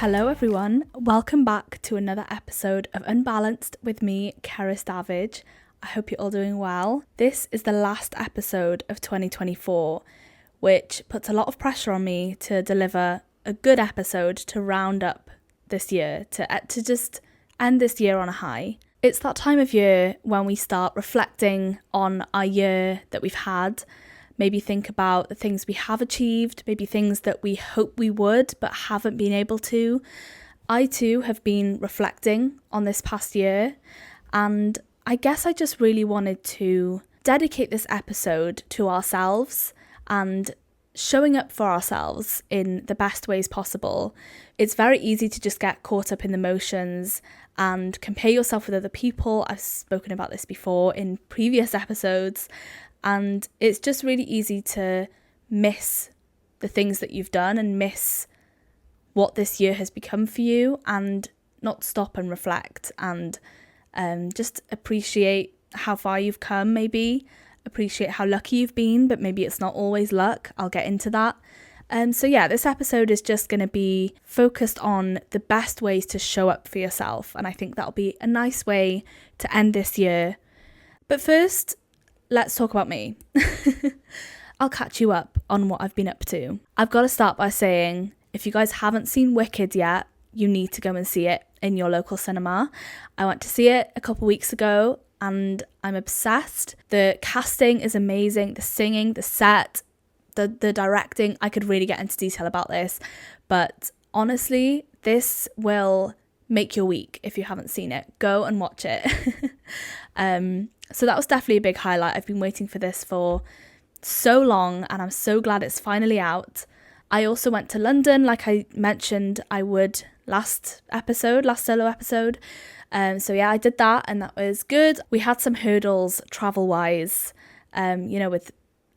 Hello everyone, welcome back to another episode of Unbalanced with me, Cerys Davage. I hope you're all doing well. This is the last episode of 2024, which puts a lot of pressure on me to deliver a good episode to round up this year, to just end this year on a high. It's that time of year when we start reflecting on our year that we've had, maybe think about the things we have achieved, maybe things that we hope we would but haven't been able to. I too have been reflecting on this past year, and I guess I just really wanted to dedicate this episode to ourselves and showing up for ourselves in the best ways possible. It's very easy to just get caught up in the motions and compare yourself with other people. I've spoken about this before in previous episodes. And it's just really easy to miss the things that you've done and miss what this year has become for you and not stop and reflect and just appreciate how far you've come, maybe appreciate how lucky you've been, but maybe it's not always luck. I'll get into that. So this episode is just going to be focused on the best ways to show up for yourself. And I think that'll be a nice way to end this year. But first, let's talk about me. I'll catch you up on what I've been up to. I've got to start by saying, if you guys haven't seen Wicked yet, you need to go and see it in your local cinema. I went to see it a couple weeks ago and I'm obsessed. The casting is amazing, the singing, the set, the directing. I could really get into detail about this, but honestly, this will make your week if you haven't seen it. Go and watch it. So that was definitely a big highlight. I've been waiting for this for so long and I'm so glad it's finally out. I also went to London, like I mentioned I would last solo episode. I did that and that was good. We had some hurdles travel-wise, with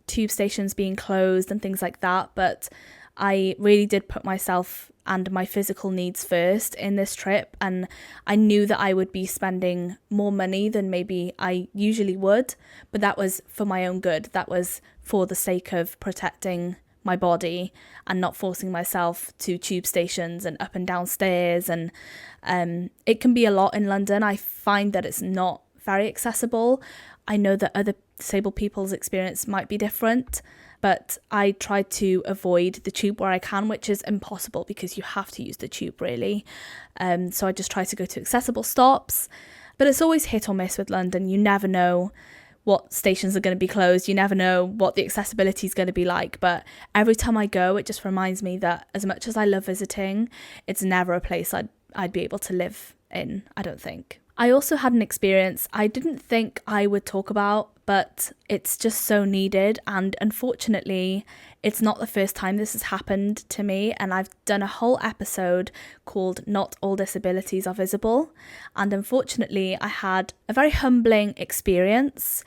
tube stations being closed and things like that, but I really did put myself and my physical needs first in this trip, and I knew that I would be spending more money than maybe I usually would, but that was for my own good. That was for the sake of protecting my body and not forcing myself to tube stations and up and down stairs, and it can be a lot in London. I find that it's not very accessible. I know that other disabled people's experience might be different, but I try to avoid the tube where I can, which is impossible because you have to use the tube really. So I just try to go to accessible stops, but it's always hit or miss with London. You never know what stations are going to be closed. You never know what the accessibility is going to be like. But every time I go, it just reminds me that as much as I love visiting, it's never a place I'd be able to live in, I don't think. I also had an experience I didn't think I would talk about, but it's just so needed, and unfortunately it's not the first time this has happened to me, and I've done a whole episode called Not All Disabilities Are Visible, and unfortunately I had a very humbling experience.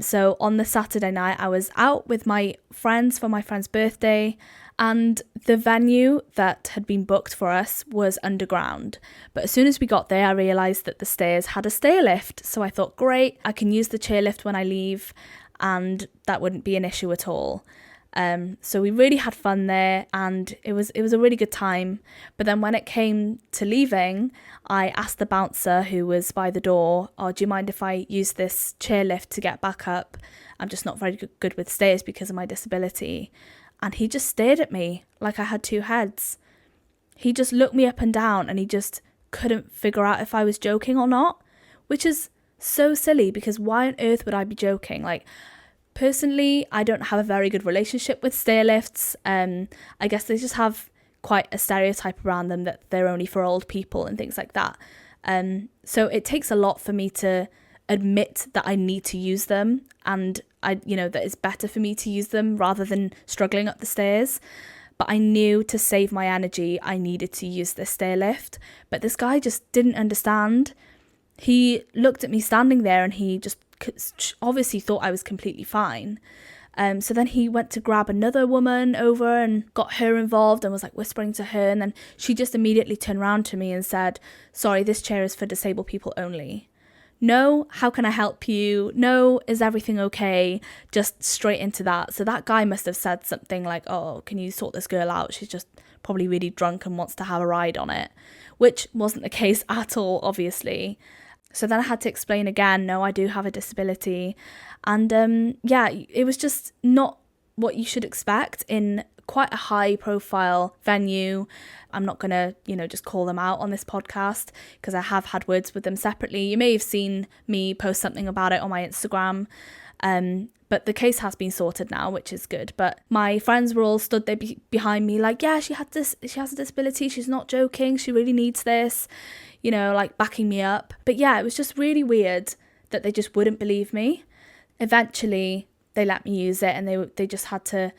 So on the Saturday night I was out with my friends for my friend's birthday, and the venue that had been booked for us was underground. But as soon as we got there, I realised that the stairs had a stair lift. So I thought, great, I can use the chairlift when I leave and that wouldn't be an issue at all. So we really had fun there and it was a really good time. But then when it came to leaving, I asked the bouncer who was by the door, do you mind if I use this chairlift to get back up? I'm just not very good with stairs because of my disability. And he just stared at me like I had two heads. He just looked me up and down and he just couldn't figure out if I was joking or not, which is so silly because why on earth would I be joking? Like, personally, I don't have a very good relationship with stair lifts. I guess they just have quite a stereotype around them that they're only for old people and things like that. So it takes a lot for me to admit that I need to use them, and that it's better for me to use them rather than struggling up the stairs. But I knew to save my energy, I needed to use this stair lift. But this guy just didn't understand. He looked at me standing there and he just obviously thought I was completely fine. So then he went to grab another woman over and got her involved and was like whispering to her. And then she just immediately turned around to me and said, "Sorry, this chair is for disabled people only." No, how can I help you? No, is everything okay? Just straight into that. So that guy must have said something like, "Oh, can you sort this girl out? She's just probably really drunk and wants to have a ride on it, which wasn't the case at all, obviously. So then I had to explain again, no, I do have a disability. And it was just not what you should expect in quite a high profile venue. I'm not going to, just call them out on this podcast because I have had words with them separately. You may have seen me post something about it on my Instagram. But the case has been sorted now, which is good. But my friends were all stood there behind me like, yeah, she has a disability. She's not joking. She really needs this, like backing me up. But yeah, it was just really weird that they just wouldn't believe me. Eventually, they let me use it, and they just had to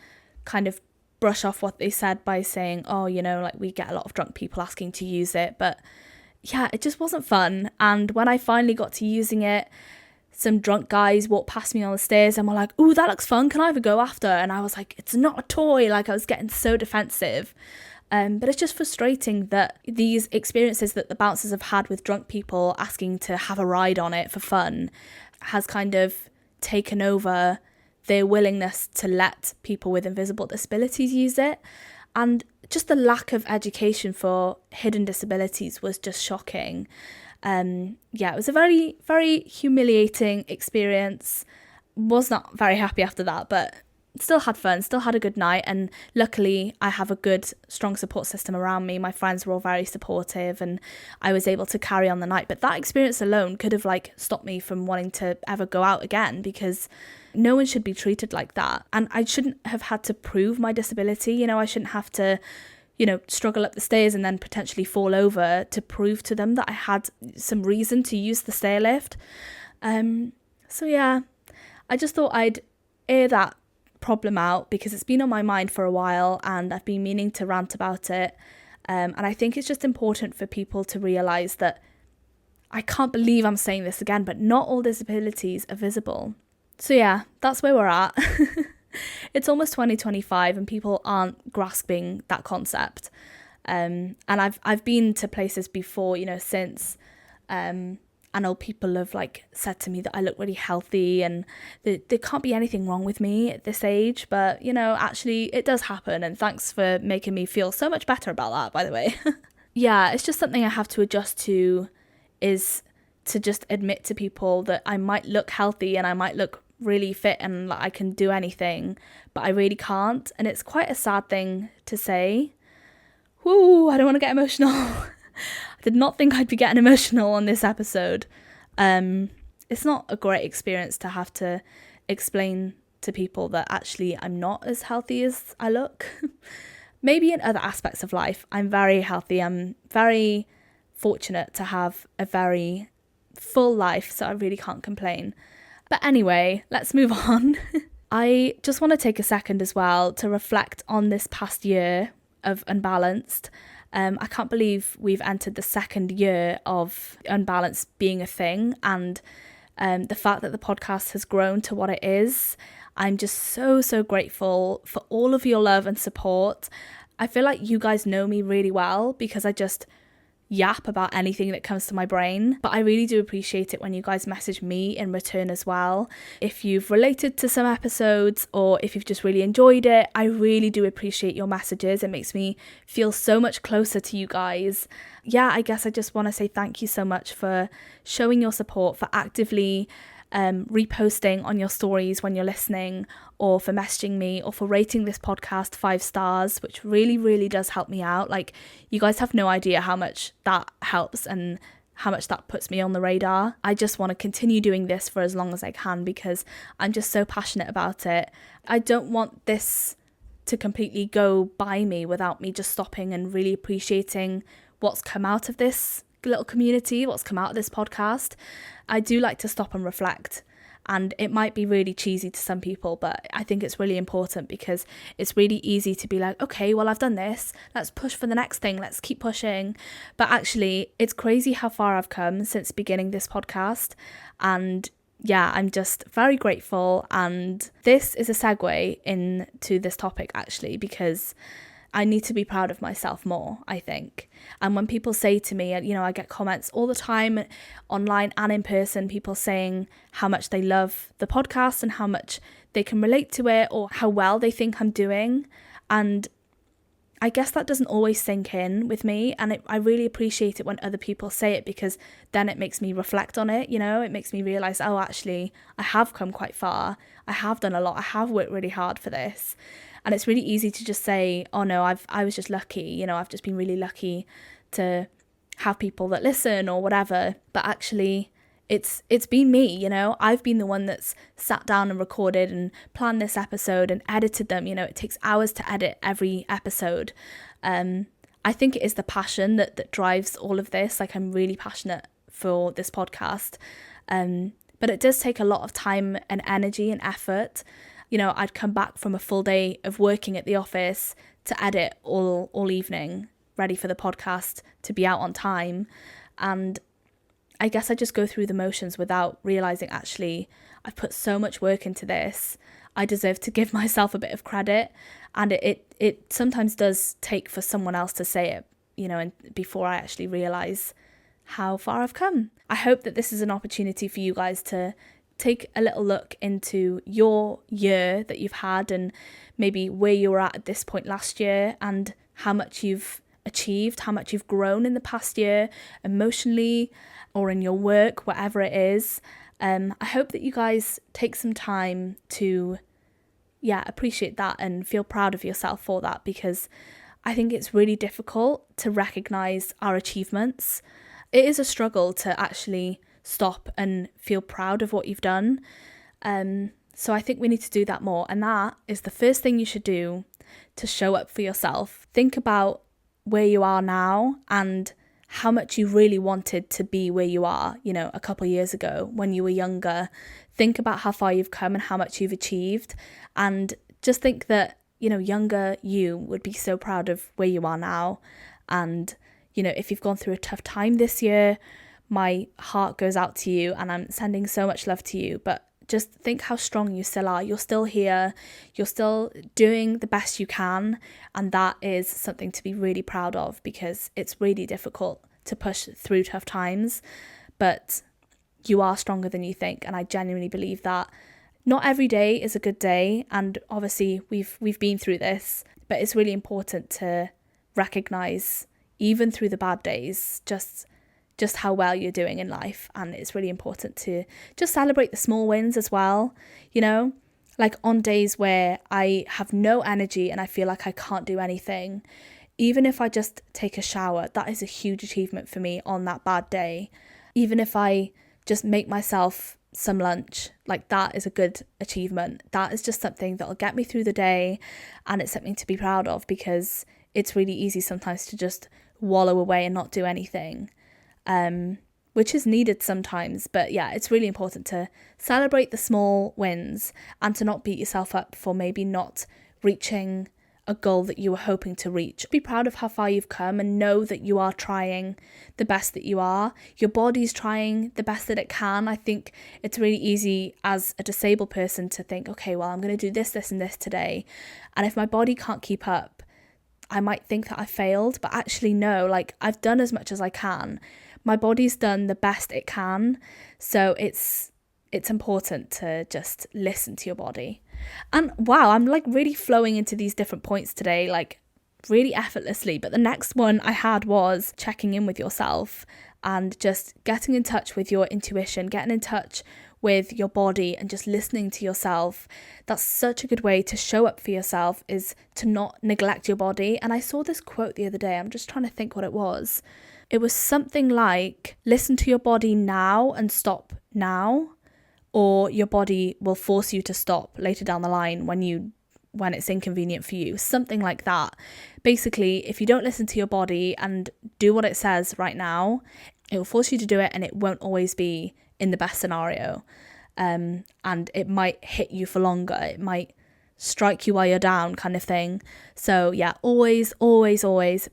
kind of brush off what they said by saying, oh, like we get a lot of drunk people asking to use it. But yeah, it just wasn't fun. And when I finally got to using it, some drunk guys walked past me on the stairs and were like, ooh, that looks fun. Can I have a go after? And I was like, it's not a toy. Like, I was getting so defensive. But it's just frustrating that these experiences that the bouncers have had with drunk people asking to have a ride on it for fun has kind of taken over their willingness to let people with invisible disabilities use it. And just the lack of education for hidden disabilities was just shocking. It was a very, very humiliating experience. Was not very happy after that, but still had fun, still had a good night. And luckily I have a good, strong support system around me. My friends were all very supportive and I was able to carry on the night. But that experience alone could have stopped me from wanting to ever go out again, because no one should be treated like that. And I shouldn't have had to prove my disability. I shouldn't have to struggle up the stairs and then potentially fall over to prove to them that I had some reason to use the stair lift. So yeah, I just thought I'd air that problem out because it's been on my mind for a while and I've been meaning to rant about it. And I think it's just important for people to realise that, I can't believe I'm saying this again, but not all disabilities are visible. So yeah, that's where we're at. It's almost 2025 and people aren't grasping that concept. And I've been to places before, since, and old people have said to me that I look really healthy and there can't be anything wrong with me at this age. But, actually it does happen. And thanks for making me feel so much better about that, by the way. Yeah, it's just something I have to adjust to, is to just admit to people that I might look healthy and I might look really fit and I can do anything, but I really can't. And it's quite a sad thing to say. Woo, I don't want to get emotional. I did not think I'd be getting emotional on this episode. It's not a great experience to have to explain to people that actually I'm not as healthy as I look. Maybe in other aspects of life, I'm very healthy. I'm very fortunate to have a very full life, so I really can't complain. But anyway, let's move on. I just want to take a second as well to reflect on this past year of Unbalanced. I can't believe we've entered the second year of Unbalanced being a thing, and the fact that the podcast has grown to what it is. I'm just so grateful for all of your love and support. I feel like you guys know me really well because I just yap about anything that comes to my brain, but I really do appreciate it when you guys message me in return as well. If you've related to some episodes or if you've just really enjoyed it, I really do appreciate your messages. It makes me feel so much closer to you guys. Yeah, I guess I just want to say thank you so much for showing your support, for actively reposting on your stories when you're listening, or for messaging me, or for rating this podcast 5 stars, which really does help me out. You guys have no idea how much that helps and how much that puts me on the radar. I just want to continue doing this for as long as I can because I'm just so passionate about it. I don't want this to completely go by me without me just stopping and really appreciating what's come out of this little community, what's come out of this podcast. I do like to stop and reflect, and it might be really cheesy to some people, but I think it's really important because it's really easy to be like, okay, well, I've done this, let's push for the next thing, let's keep pushing. But actually, it's crazy how far I've come since beginning this podcast, and yeah, I'm just very grateful. And this is a segue into this topic actually, because I need to be proud of myself more, I think. And when people say to me, I get comments all the time online and in person, people saying how much they love the podcast and how much they can relate to it or how well they think I'm doing. And I guess that doesn't always sink in with me, and I really appreciate it when other people say it, because then it makes me reflect on it, it makes me realise, oh, actually, I have come quite far, I have done a lot, I have worked really hard for this. And it's really easy to just say, oh no, I was just lucky, I've just been really lucky to have people that listen or whatever. But actually, it's been me, I've been the one that's sat down and recorded and planned this episode and edited them. It takes hours to edit every episode. I think it is the passion that drives all of this. Like, I'm really passionate for this podcast. But it does take a lot of time and energy and effort. I'd come back from a full day of working at the office to edit all evening, ready for the podcast to be out on time. And I guess I just go through the motions without realising, actually, I've put so much work into this. I deserve to give myself a bit of credit. And it sometimes does take for someone else to say it, and before I actually realise how far I've come. I hope that this is an opportunity for you guys to take a little look into your year that you've had, and maybe where you were at this point last year, and how much you've achieved, how much you've grown in the past year, emotionally or in your work, whatever it is. I hope that you guys take some time to appreciate that and feel proud of yourself for that, because I think it's really difficult to recognise our achievements. It is a struggle to actually stop and feel proud of what you've done. So I think we need to do that more. And that is the first thing you should do to show up for yourself. Think about where you are now and how much you really wanted to be where you are, a couple of years ago when you were younger. Think about how far you've come and how much you've achieved. And just think that, younger you would be so proud of where you are now. And, if you've gone through a tough time this year, my heart goes out to you and I'm sending so much love to you. But just think how strong you still are. You're still here. You're still doing the best you can. And that is something to be really proud of, because it's really difficult to push through tough times. But you are stronger than you think. And I genuinely believe that. Not every day is a good day. And obviously we've been through this. But it's really important to recognise, even through the bad days, just how well you're doing in life. And it's really important to just celebrate the small wins as well. Like on days where I have no energy and I feel like I can't do anything, even if I just take a shower, that is a huge achievement for me on that bad day. Even if I just make myself some lunch, like that is a good achievement. That is just something that'll get me through the day, and it's something to be proud of, because it's really easy sometimes to just wallow away and not do anything. Which is needed sometimes. But it's really important to celebrate the small wins and to not beat yourself up for maybe not reaching a goal that you were hoping to reach. Be proud of how far you've come and know that you are trying the best that you are. Your body's trying the best that it can. I think it's really easy as a disabled person to think, okay, well, I'm going to do this, this and this today. And if my body can't keep up, I might think that I failed. But actually, no, like I've done as much as I can. My body's done the best it can. So it's important to just listen to your body. And wow, I'm like really flowing into these different points today, like really effortlessly. But the next one I had was checking in with yourself and just getting in touch with your intuition, getting in touch with your body and just listening to yourself. That's such a good way to show up for yourself, is to not neglect your body. And I saw this quote the other day. I'm just trying to think what it was. It was something like, listen to your body now and stop now, or your body will force you to stop later down the line when it's inconvenient for you. Something like that. Basically, if you don't listen to your body and do what it says right now, it will force you to do it, and it won't always be in the best scenario. And it might hit you for longer. It might strike you while you're down, kind of thing. So always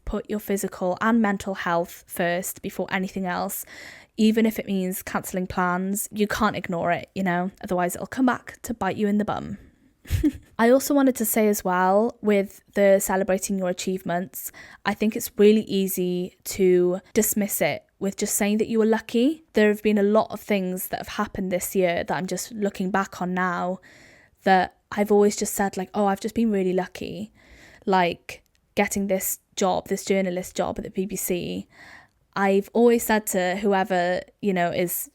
put your physical and mental health first before anything else. Even if it means cancelling plans, you can't ignore it, otherwise it'll come back to bite you in the bum. I also wanted to say as well, with the celebrating your achievements, I think it's really easy to dismiss it with just saying that you were lucky. There have been a lot of things that have happened this year that I'm just looking back on now that I've always just said like, oh, I've just been really lucky. Like getting this job, this journalist job at the BBC, I've always said to whoever, is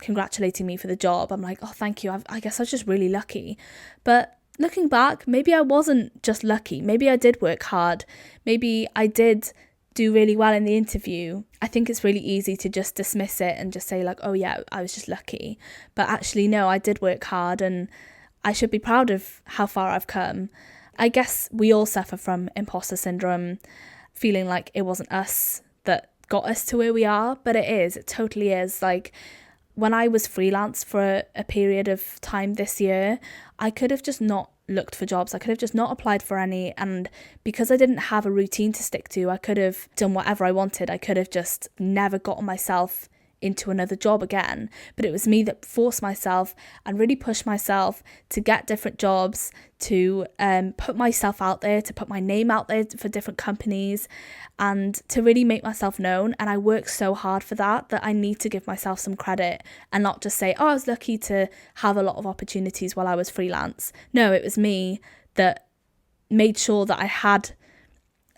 congratulating me for the job, I'm like, oh, thank you. I guess I was just really lucky. But looking back, maybe I wasn't just lucky. Maybe I did work hard. Maybe I did do really well in the interview. I think it's really easy to just dismiss it and just say like, oh yeah, I was just lucky. But actually, no, I did work hard and I should be proud of how far I've come. I guess we all suffer from imposter syndrome, feeling like it wasn't us that got us to where we are, but it totally is. Like, when I was freelance for a period of time this year, I could have just not looked for jobs. I could have just not applied for any. And because I didn't have a routine to stick to, I could have done whatever I wanted. I could have just never gotten myself into another job again. But it was me that forced myself and really pushed myself to get different jobs, to put myself out there, to put my name out there for different companies, and to really make myself known. And I worked so hard for that I need to give myself some credit and not just say, oh, I was lucky to have a lot of opportunities while I was freelance. No, it was me that made sure that I had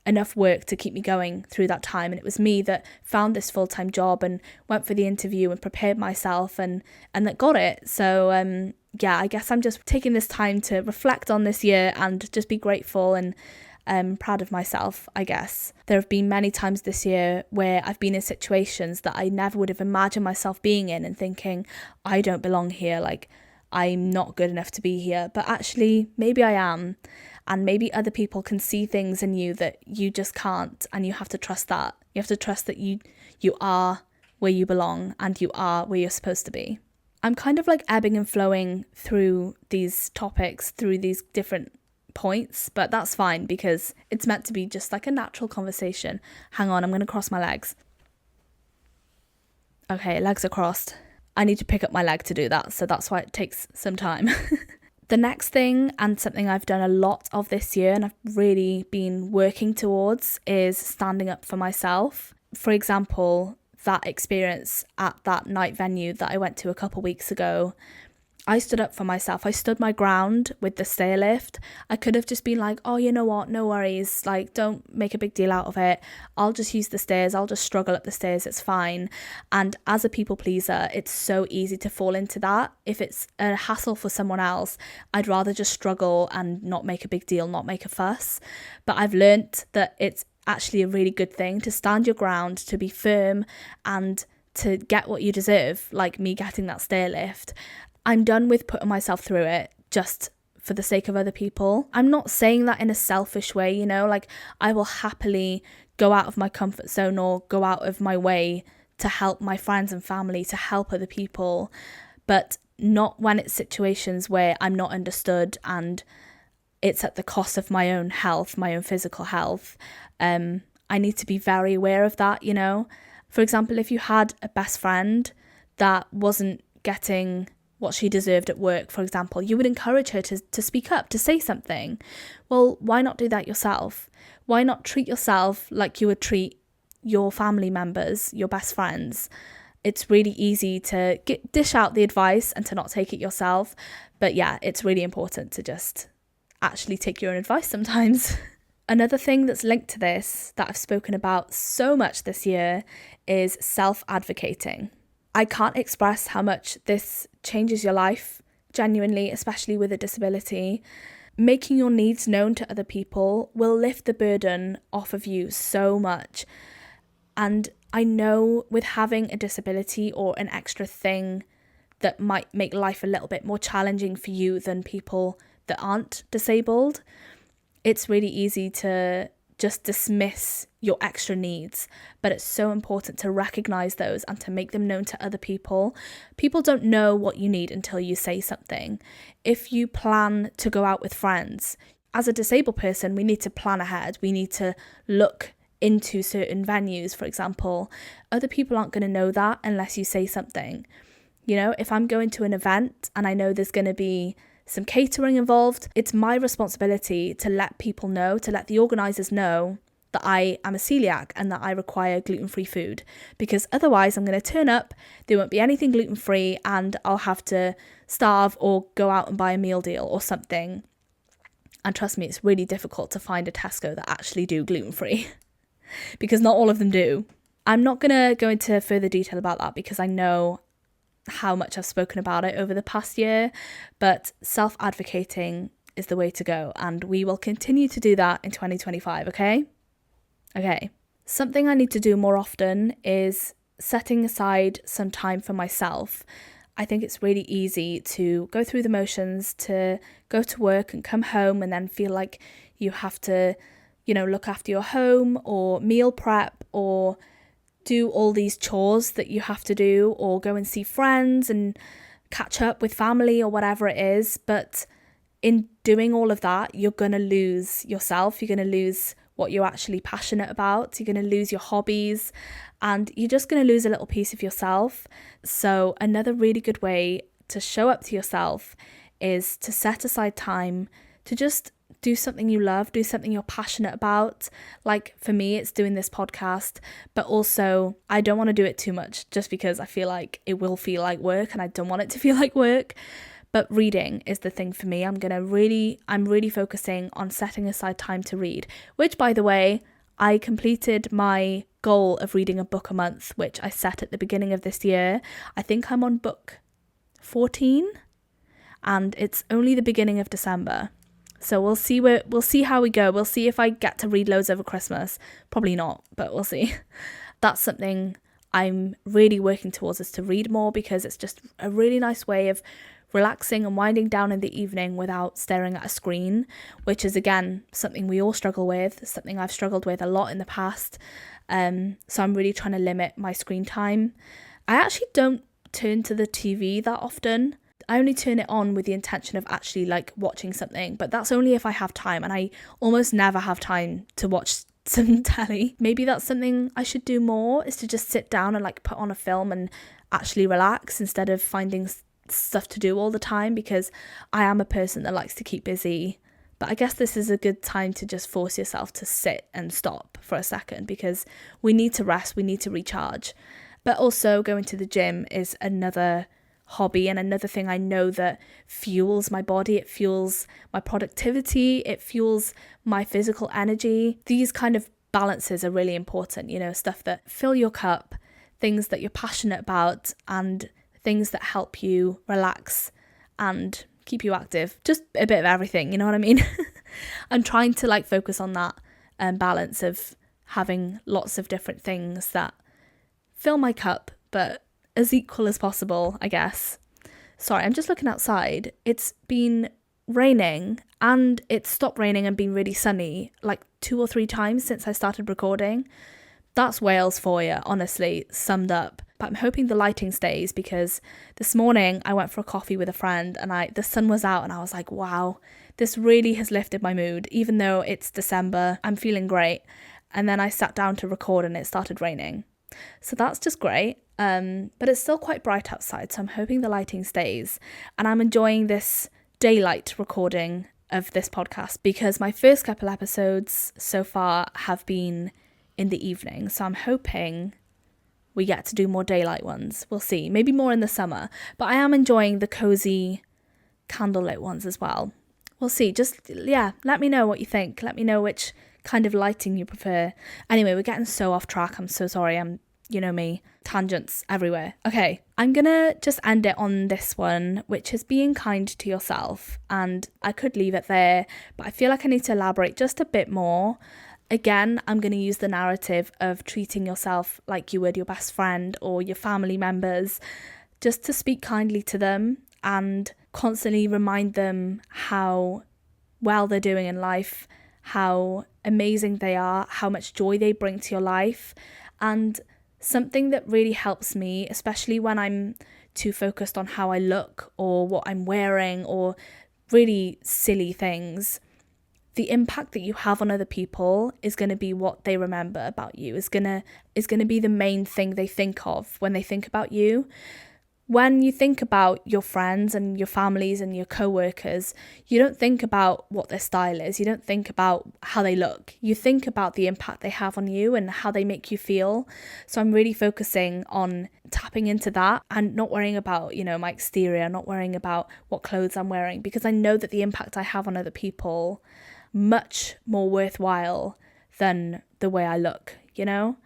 enough work to keep me going through that time. And it was me that found this full-time job and went for the interview and prepared myself and that got it. So I guess I'm just taking this time to reflect on this year and just be grateful and proud of myself, I guess. There have been many times this year where I've been in situations that I never would have imagined myself being in and thinking, I don't belong here, like I'm not good enough to be here. But actually, maybe I am. And maybe other people can see things in you that you just can't, and you have to trust that. You have to trust that you are where you belong and you are where you're supposed to be. I'm kind of like ebbing and flowing through these topics, through these different points, but that's fine because it's meant to be just like a natural conversation. Hang on, I'm going to cross my legs. Okay, legs are crossed. I need to pick up my leg to do that, so that's why it takes some time. The next thing, and something I've done a lot of this year and I've really been working towards, is standing up for myself. For example, that experience at that night venue that I went to a couple weeks ago, I stood up for myself. I stood my ground with the stair lift. I could have just been like, oh, you know what, no worries, like don't make a big deal out of it. I'll just use the stairs. I'll just struggle up the stairs. It's fine. And as a people pleaser, it's so easy to fall into that. If it's a hassle for someone else, I'd rather just struggle and not make a big deal, not make a fuss. But I've learnt that it's actually a really good thing to stand your ground, to be firm and to get what you deserve, like me getting that stair lift. I'm done with putting myself through it just for the sake of other people. I'm not saying that in a selfish way, like I will happily go out of my comfort zone or go out of my way to help my friends and family, to help other people, but not when it's situations where I'm not understood and it's at the cost of my own health, my own physical health. I need to be very aware of that, For example, if you had a best friend that wasn't getting what she deserved at work, for example, you would encourage her to speak up, to say something. Well, why not do that yourself? Why not treat yourself like you would treat your family members, your best friends? It's really easy to dish out the advice and to not take it yourself. But yeah, it's really important to just actually take your own advice sometimes. Another thing that's linked to this that I've spoken about so much this year is self-advocating. I can't express how much this changes your life, genuinely, especially with a disability. Making your needs known to other people will lift the burden off of you so much. And I know with having a disability or an extra thing that might make life a little bit more challenging for you than people that aren't disabled, it's really easy to just dismiss your extra needs, but it's so important to recognize those and to make them known to other people. People don't know what you need until you say something. If you plan to go out with friends, as a disabled person, we need to plan ahead. We need to look into certain venues, for example. Other people aren't going to know that unless you say something. If I'm going to an event and I know there's going to be some catering involved, it's my responsibility to let people know, to let the organisers know that I am a celiac and that I require gluten-free food, because otherwise I'm going to turn up, there won't be anything gluten-free and I'll have to starve or go out and buy a meal deal or something. And trust me, it's really difficult to find a Tesco that actually do gluten-free because not all of them do. I'm not going to go into further detail about that because I know how much I've spoken about it over the past year, but self-advocating is the way to go, and we will continue to do that in 2025, okay? Okay. Something I need to do more often is setting aside some time for myself. I think it's really easy to go through the motions, to go to work and come home and then feel like you have to, look after your home or meal prep or do all these chores that you have to do, or go and see friends and catch up with family or whatever it is. But in doing all of that, you're going to lose yourself. You're going to lose what you're actually passionate about. You're going to lose your hobbies, and you're just going to lose a little piece of yourself. So another really good way to show up to yourself is to set aside time to just do something you love, do something you're passionate about. Like for me, it's doing this podcast, but also I don't want to do it too much just because I feel like it will feel like work and I don't want it to feel like work. But reading is the thing for me. I'm really focusing on setting aside time to read, which, by the way, I completed my goal of reading a book a month, which I set at the beginning of this year. I think I'm on book 14 and it's only the beginning of December. So we'll see how we go. We'll see if I get to read loads over Christmas. Probably not, but we'll see. That's something I'm really working towards, is to read more, because it's just a really nice way of relaxing and winding down in the evening without staring at a screen, which is, again, something we all struggle with, something I've struggled with a lot in the past. So I'm really trying to limit my screen time. I actually don't turn to the TV that often. I only turn it on with the intention of actually like watching something, but that's only if I have time, and I almost never have time to watch some telly. Maybe that's something I should do more, is to just sit down and like put on a film and actually relax instead of finding stuff to do all the time, because I am a person that likes to keep busy. But I guess this is a good time to just force yourself to sit and stop for a second, because we need to rest, we need to recharge. But also going to the gym is another hobby and another thing I know that fuels my body. It fuels my productivity, it fuels my physical energy. These kind of balances are really important, stuff that fill your cup, things that you're passionate about, and things that help you relax and keep you active. Just a bit of everything, you know what I mean? I'm trying to like focus on that balance of having lots of different things that fill my cup, but as equal as possible, I guess. Sorry, I'm just looking outside. It's been raining, and it's stopped raining and been really sunny like 2 or 3 times since I started recording. That's Wales for you, honestly, summed up. But I'm hoping the lighting stays, because this morning I went for a coffee with a friend and the sun was out and I was like, wow, this really has lifted my mood. Even though it's December, I'm feeling great. And then I sat down to record and it started raining. So that's just great. But it's still quite bright outside, so I'm hoping the lighting stays. And I'm enjoying this daylight recording of this podcast, because my first couple episodes so far have been in the evening. So I'm hoping we get to do more daylight ones. We'll see. Maybe more in the summer. But I am enjoying the cozy candlelit ones as well. We'll see. Just, let me know what you think. Let me know which kind of lighting you prefer. Anyway, we're getting so off track. I'm so sorry. You know me, tangents everywhere. Okay, I'm gonna just end it on this one, which is being kind to yourself. And I could leave it there, but I feel like I need to elaborate just a bit more. Again, I'm gonna use the narrative of treating yourself like you would your best friend or your family members, just to speak kindly to them and constantly remind them how well they're doing in life, how amazing they are, how much joy they bring to your life. And something that really helps me, especially when I'm too focused on how I look or what I'm wearing or really silly things, the impact that you have on other people is going to be what they remember about you, is going to be the main thing they think of when they think about you. when you think about your friends and your families and your co-workers, you don't think about what their style is. You don't think about how they look. You think about the impact they have on you and how they make you feel. So I'm really focusing on tapping into that and not worrying about, my exterior, not worrying about what clothes I'm wearing, because I know that the impact I have on other people much more worthwhile than the way I look.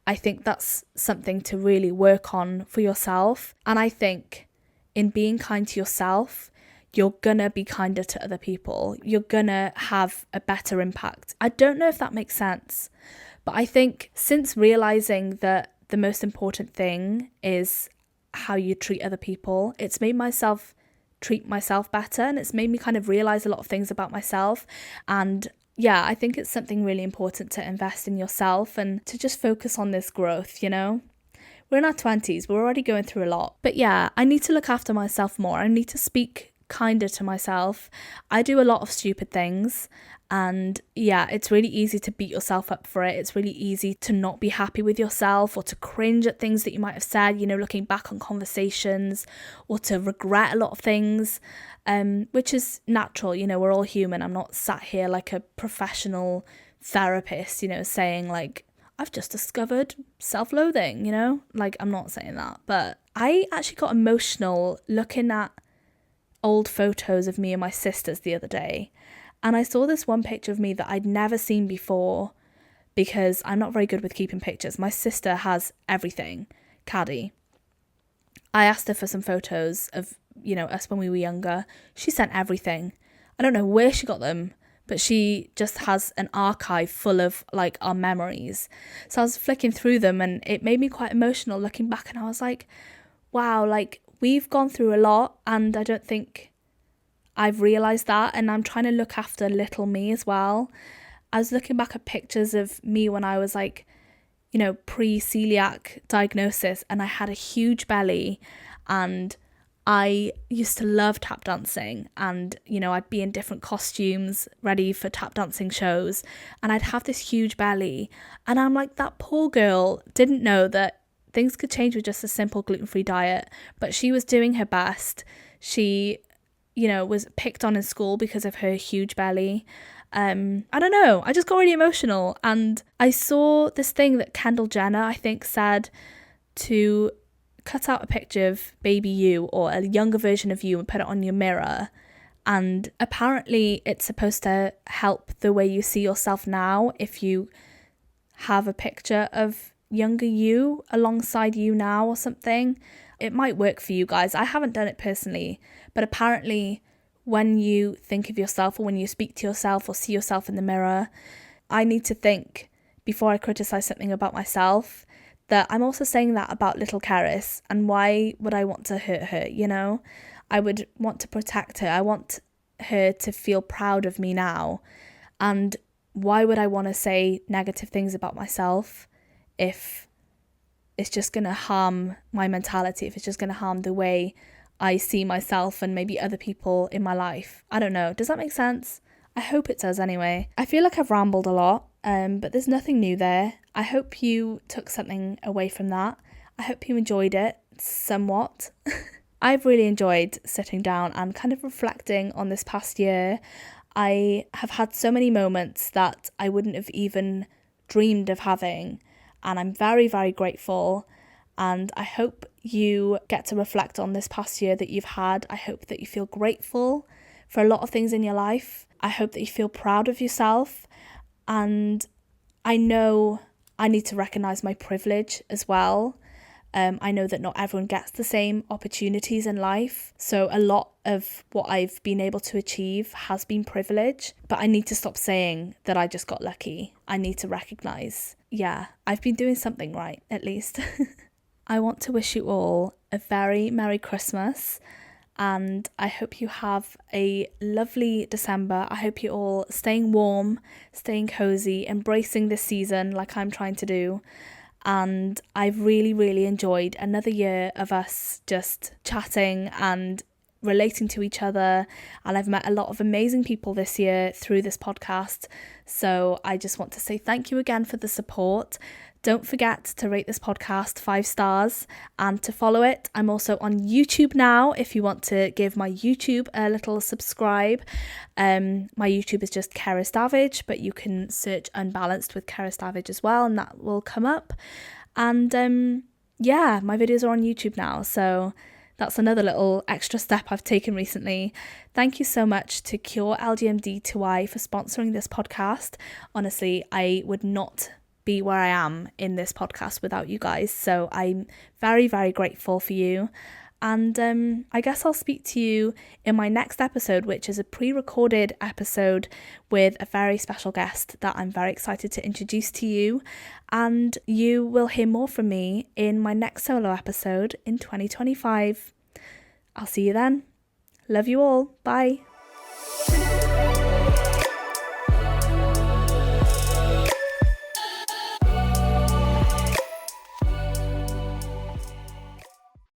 I think that's something to really work on for yourself. And I think in being kind to yourself, you're gonna be kinder to other people. You're gonna have a better impact. I don't know if that makes sense, but I think since realizing that the most important thing is how you treat other people, it's made myself treat myself better, and it's made me kind of realize a lot of things about myself. And yeah, I think it's something really important to invest in yourself and to just focus on this growth, We're in our 20s, we're already going through a lot. But yeah, I need to look after myself more. I need to speak kinder to myself. I do a lot of stupid things, and yeah, it's really easy to beat yourself up for it. It's really easy to not be happy with yourself, or to cringe at things that you might have said, looking back on conversations, or to regret a lot of things, which is natural. We're all human. I'm not sat here like a professional therapist, saying like, I've just discovered self-loathing, I'm not saying that. But I actually got emotional looking at old photos of me and my sisters the other day. And I saw this one picture of me that I'd never seen before, because I'm not very good with keeping pictures. My sister has everything, Caddy. I asked her for some photos of, us when we were younger. She sent everything. I don't know where she got them, but she just has an archive full of like our memories. So I was flicking through them, and it made me quite emotional looking back, and I was like, wow, like we've gone through a lot, and I don't think I've realised that, and I'm trying to look after little me as well. I was looking back at pictures of me when I was like, pre-celiac diagnosis, and I had a huge belly, and I used to love tap dancing, and I'd be in different costumes ready for tap dancing shows, and I'd have this huge belly, and I'm like, that poor girl didn't know that things could change with just a simple gluten-free diet, but she was doing her best. She was picked on in school because of her huge belly. I don't know, I just got really emotional, and I saw this thing that Kendall Jenner, I think, said to cut out a picture of baby you or a younger version of you and put it on your mirror. And apparently it's supposed to help the way you see yourself now if you have a picture of younger you alongside you now or something. It might work for you guys. I haven't done it personally, but apparently when you think of yourself, or when you speak to yourself or see yourself in the mirror, I need to think before I criticize something about myself that I'm also saying that about little Cerys, and why would I want to hurt her, I would want to protect her. I want her to feel proud of me now. And why would I want to say negative things about myself if it's just going to harm my mentality, if it's just going to harm the way I see myself and maybe other people in my life? I don't know. Does that make sense? I hope it does anyway. I feel like I've rambled a lot, but there's nothing new there. I hope you took something away from that. I hope you enjoyed it somewhat. I've really enjoyed sitting down and kind of reflecting on this past year. I have had so many moments that I wouldn't have even dreamed of having, and I'm very, very grateful. And I hope you get to reflect on this past year that you've had. I hope that you feel grateful for a lot of things in your life. I hope that you feel proud of yourself. And I know I need to recognise my privilege as well. I know that not everyone gets the same opportunities in life. So a lot of what I've been able to achieve has been privilege. But I need to stop saying that I just got lucky. I need to recognise, yeah, I've been doing something right, at least. I want to wish you all a very Merry Christmas, and I hope you have a lovely December. I hope you're all staying warm, staying cozy, embracing this season like I'm trying to do. And I've really, really enjoyed another year of us just chatting and relating to each other, and I've met a lot of amazing people this year through this podcast. So I just want to say thank you again for the support. Don't forget to rate this podcast 5 stars and to follow it. I'm also on YouTube now if you want to give my YouTube a little subscribe. My YouTube is just Cerys Davage, but you can search Unbalanced with Cerys Davage as well and that will come up. And my videos are on YouTube now, so that's another little extra step I've taken recently. Thank you so much to Cure LGMD2I for sponsoring this podcast. Honestly, I would not be where I am in this podcast without you guys, so I'm very, very grateful for you. And I guess I'll speak to you in my next episode, which is a pre-recorded episode with a very special guest that I'm very excited to introduce to you. And you will hear more from me in my next solo episode in 2025. I'll see you then. Love you all. Bye.